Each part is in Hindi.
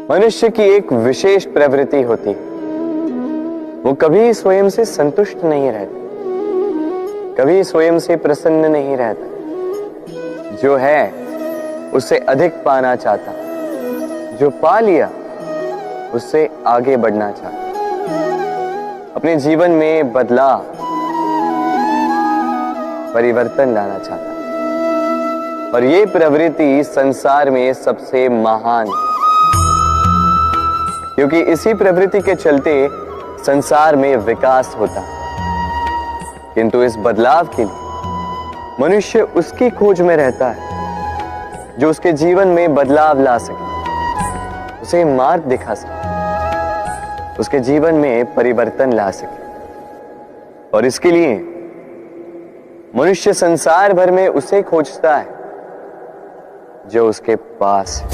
मनुष्य की एक विशेष प्रवृत्ति होती है, वो कभी स्वयं से संतुष्ट नहीं रहता, कभी स्वयं से प्रसन्न नहीं रहता। जो है उससे अधिक पाना चाहता, जो पा लिया उससे आगे बढ़ना चाहता, अपने जीवन में बदलाव, परिवर्तन लाना चाहता। और ये प्रवृत्ति संसार में सबसे महान है, क्योंकि इसी प्रवृत्ति के चलते संसार में विकास होता है। किंतु इस बदलाव के लिए मनुष्य उसकी खोज में रहता है जो उसके जीवन में बदलाव ला सके, उसे मार्ग दिखा सके, उसके जीवन में परिवर्तन ला सके। और इसके लिए मनुष्य संसार भर में उसे खोजता है जो उसके पास है।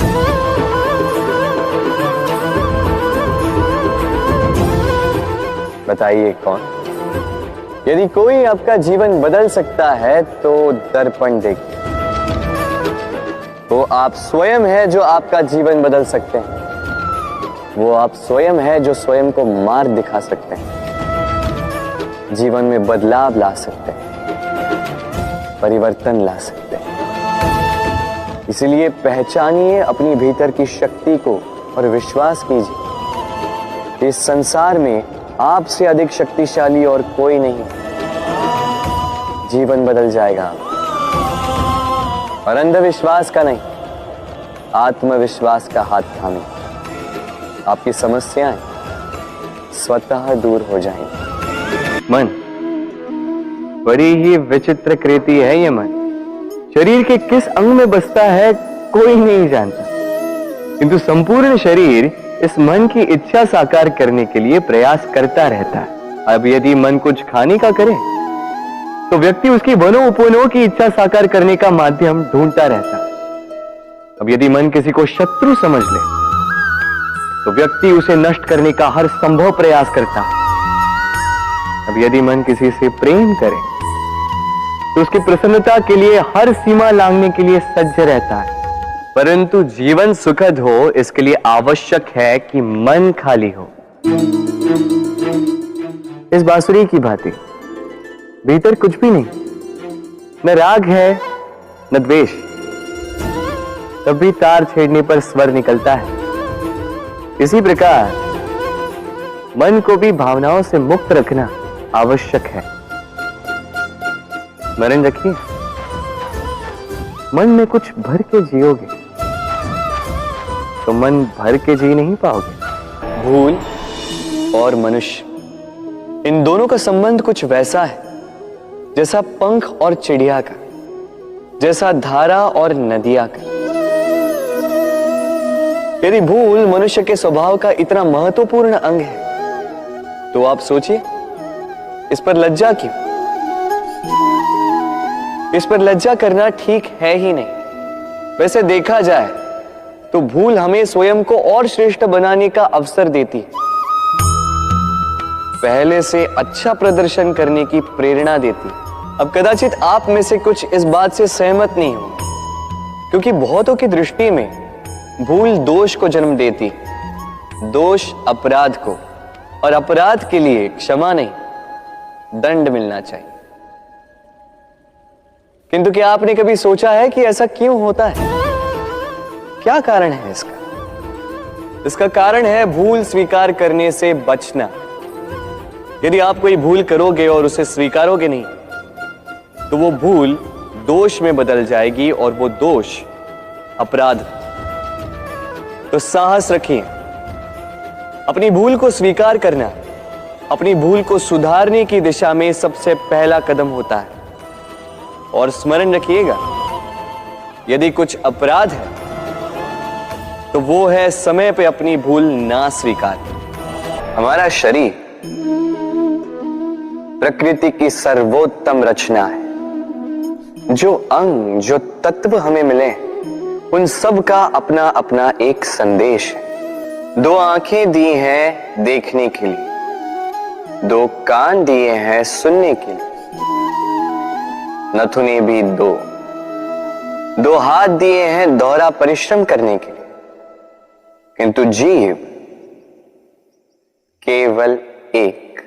बताइए कौन? यदि कोई आपका जीवन बदल सकता है तो दर्पण देखिए। वो आप स्वयं है जो आपका जीवन बदल सकते हैं। वो आप स्वयं है जो स्वयं को मार्ग दिखा सकते हैं, जीवन में बदलाव ला सकते हैं, परिवर्तन ला सकते हैं। इसलिए पहचानिए अपनी भीतर की शक्ति को और विश्वास कीजिए, इस संसार में आपसे अधिक शक्तिशाली और कोई नहीं। जीवन बदल जाएगा। और अंधविश्वास का नहीं, आत्मविश्वास का हाथ थामे आपकी समस्याएं स्वतः दूर हो जाएंगी। मन बड़ी ही विचित्र कृति है। ये मन शरीर के किस अंग में बसता है कोई नहीं जानता, किंतु संपूर्ण शरीर इस मन की इच्छा साकार करने के लिए प्रयास करता रहता है। अब यदि मन कुछ खाने का करे तो व्यक्ति उसकी वनो उपवनों की इच्छा साकार करने का माध्यम ढूंढता रहता है। अब यदि मन किसी को शत्रु समझ ले तो व्यक्ति उसे नष्ट करने का हर संभव प्रयास करता है। अब यदि मन किसी से प्रेम करे तो उसकी प्रसन्नता के लिए हर सीमा लांघने के लिए सज्ज रहता है। परंतु जीवन सुखद हो इसके लिए आवश्यक है कि मन खाली हो। इस बांसुरी की भांति भीतर कुछ भी नहीं, न राग है न द्वेष, तब भी तार छेड़ने पर स्वर निकलता है। इसी प्रकार मन को भी भावनाओं से मुक्त रखना आवश्यक है। स्मरण रखिए, मन में कुछ भर के जियोगे तो मन भर के जी नहीं पाओगे। भूल और मनुष्य, इन दोनों का संबंध कुछ वैसा है जैसा पंख और चिड़िया का, जैसा धारा और नदिया का। यदि भूल मनुष्य के स्वभाव का इतना महत्वपूर्ण अंग है तो आप सोचिए, इस पर लज्जा क्यों? इस पर लज्जा करना ठीक है ही नहीं। वैसे देखा जाए तो भूल हमें स्वयं को और श्रेष्ठ बनाने का अवसर देती है, पहले से अच्छा प्रदर्शन करने की प्रेरणा देती है। अब कदाचित आप में से कुछ इस बात से सहमत नहीं हो, क्योंकि बहुतों की दृष्टि में भूल दोष को जन्म देती है, दोष अपराध को, और अपराध के लिए क्षमा नहीं, दंड मिलना चाहिए। किंतु क्या आपने कभी सोचा है कि ऐसा क्यों होता है? क्या कारण है इसका? इसका कारण है भूल स्वीकार करने से बचना। यदि आप कोई भूल करोगे और उसे स्वीकारोगे नहीं तो वो भूल दोष में बदल जाएगी और वो दोष अपराध। तो साहस रखिए, अपनी भूल को स्वीकार करना अपनी भूल को सुधारने की दिशा में सबसे पहला कदम होता है। और स्मरण रखिएगा, यदि कुछ अपराध है तो वो है समय पे अपनी भूल ना स्वीकार। हमारा शरीर प्रकृति की सर्वोत्तम रचना है। जो अंग, जो तत्व हमें मिले, उन सब का अपना अपना एक संदेश है। दो आंखें दी हैं देखने के लिए, दो कान दिए हैं सुनने के लिए, नथुने भी दो हाथ दिए हैं दोहरा परिश्रम करने के लिए। किंतु जीव केवल एक।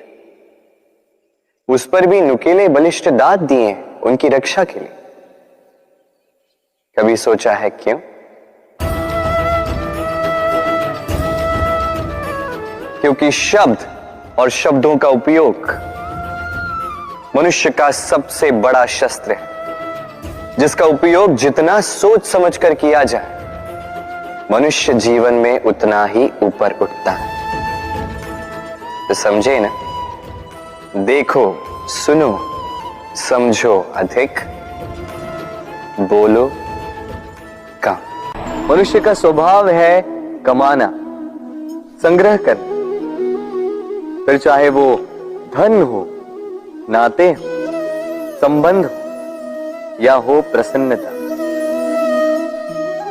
उस पर भी नुकीले बलिष्ठ दांत दिए उनकी रक्षा के लिए। कभी सोचा है क्यों? क्योंकि शब्द और शब्दों का उपयोग मनुष्य का सबसे बड़ा शस्त्र है, जिसका उपयोग जितना सोच समझकर किया जाए, मनुष्य जीवन में उतना ही ऊपर उठता है। तो समझे ना? देखो, सुनो, समझो अधिक, बोलो कम। मनुष्य का स्वभाव है कमाना, संग्रह करना, फिर चाहे वो धन हो, नाते हो, संबंध हो या हो प्रसन्नता।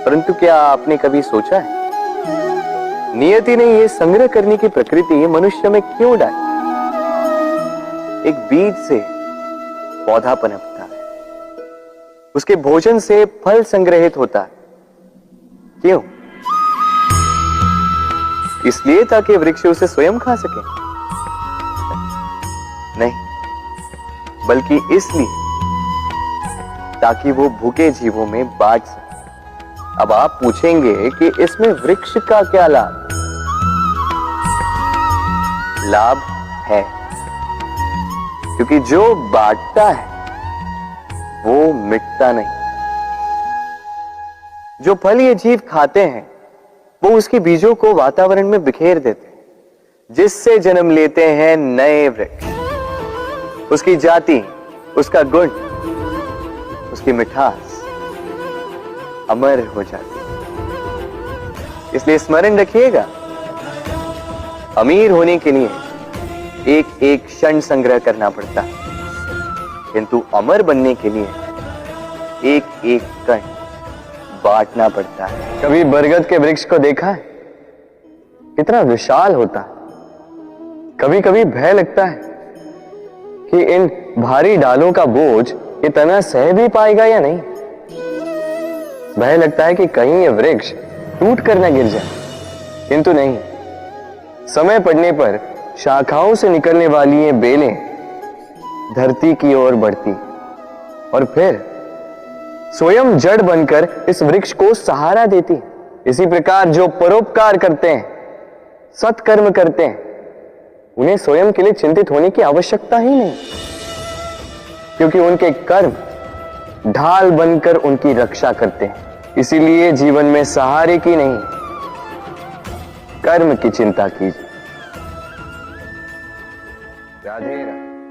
परंतु क्या आपने कभी सोचा है, नियति ने यह संग्रह करने की प्रकृति मनुष्य में क्यों डाली? एक बीज से पौधा पनपता है, उसके भोजन से फल संग्रहित होता है। क्यों? इसलिए ताकि वृक्ष उसे स्वयं खा सके? नहीं, बल्कि इसलिए ताकि वो भूखे जीवों में बांट सके। अब आप पूछेंगे कि इसमें वृक्ष का क्या लाभ? लाभ है, क्योंकि जो बांटता है वो मिटता नहीं। जो फल ये जीव खाते हैं वो उसके बीजों को वातावरण में बिखेर देते हैं, जिससे जन्म लेते हैं नए वृक्ष। उसकी जाति, उसका गुण, उसकी मिठास अमर हो जाती है। इसलिए स्मरण रखिएगा, अमीर होने के लिए एक एक क्षण संग्रह करना पड़ता है, किंतु अमर बनने के लिए एक एक कण बांटना पड़ता है। कभी बरगद के वृक्ष को देखा है? कितना विशाल होता है। कभी कभी भय लगता है कि इन भारी डालों का बोझ ये तना सह भी पाएगा या नहीं। भय लगता है कि कहीं ये वृक्ष टूट कर न गिर जाए, किंतु नहीं। समय पड़ने पर शाखाओं से निकलने वाली ये बेलें धरती की ओर बढ़ती और फिर स्वयं जड़ बनकर इस वृक्ष को सहारा देती। इसी प्रकार जो परोपकार करते हैं, सत्कर्म करते हैं, उन्हें स्वयं के लिए चिंतित होने की आवश्यकता ही नहीं, क्योंकि उनके कर्म ढाल बनकर उनकी रक्षा करते हैं। इसीलिए जीवन में सहारे की नहीं, कर्म की चिंता कीजिए। राधे राधे।